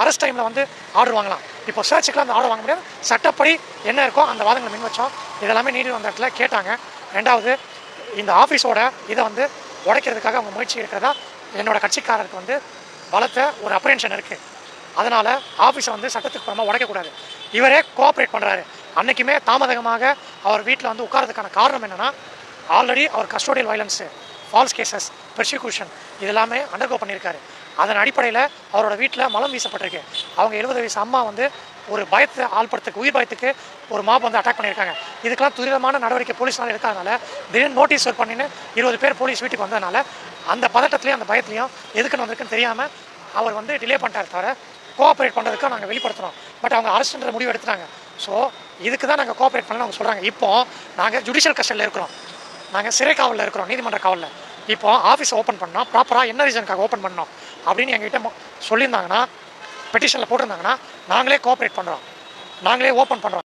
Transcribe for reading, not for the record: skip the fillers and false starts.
அரசு டைமில் வந்து ஆர்டர் வாங்கலாம். இப்போ சர்ச்சுக்குலாம் அந்த ஆர்டர் வாங்க முடியாது. சட்டப்படி என்ன இருக்கோ அந்த வாதங்களை முன் வச்சோம். இதெல்லாமே நீதிமன்றத்தில் கேட்டாங்க. ரெண்டாவது, இந்த ஆஃபீஸோட இதை வந்து உடைக்கிறதுக்காக அவங்க முயற்சி இருக்கிறதா என்னோட கட்சிக்காரருக்கு வந்து பலத்த ஒரு அப்ரேன்ஷன் இருக்குது. அதனால் ஆஃபீஸை வந்து சட்டத்துக்கு புறமா உடைக்கக்கூடாது. இவரே கோஆப்ரேட் பண்ணுறாரு. அன்றைக்குமே தாமதமாக அவர் வீட்டில் வந்து உட்காரதுக்கான காரணம் என்னென்னா, ஆல்ரெடி அவர் custodial violence, false cases, persecution இதெல்லாமே அண்டர்கோ பண்ணியிருக்காரு. அதன் அடிப்படையில் அவரோட வீட்டில் மலம் வீசப்பட்டிருக்கு. அவங்க 70 வயசு அம்மா வந்து ஒரு பயத்தை ஆள்படுத்துக்கு, உயிர் பயத்துக்கு ஒரு மாப் வந்து அட்டாக் பண்ணியிருக்காங்க. இதுக்கெல்லாம் துரிதமான நடவடிக்கை போலீஸ்னால எடுக்காதனால, திடீர்னு நோட்டீஸ் சர்வ் பண்ணின்னு 20 பேர் போலீஸ் வீட்டுக்கு வந்ததுனால, அந்த பதட்டத்துலேயும் அந்த பயத்துலையும் எதுக்குன்னு வந்திருக்குன்னு தெரியாமல் அவர் வந்து டிலே பண்ணிட்டார். தவிர கோஆப்ரேட் பண்ணுறதுக்கு நாங்கள் வெளிப்படுத்துகிறோம். பட் அவங்க அரசுன்ற முடிவு எடுத்துட்டாங்க. ஸோ இதுக்கு தான் நாங்கள் கோஆப்ரேட் பண்ணலாம் அவங்க சொல்கிறாங்க. இப்போது நாங்கள் ஜுடிஷியல் கஸ்டடியில் இருக்கிறோம். நாங்கள் சிறை காவலில் இருக்கிறோம், நீதிமன்ற காவலில். இப்போ ஆஃபீஸை ஓப்பன் பண்ணோம், ப்ராப்பராக என்ன ரீசனுக்காக ஓப்பன் பண்ணோம் அப்படின்னு எங்ககிட்ட சொல்லியிருந்தாங்கன்னா, பெட்டிஷனில் போட்டிருந்தாங்கன்னா, நாங்களே கோஆப்ரேட் பண்ணுறோம், நாங்களே ஓப்பன் பண்ணுறோம்.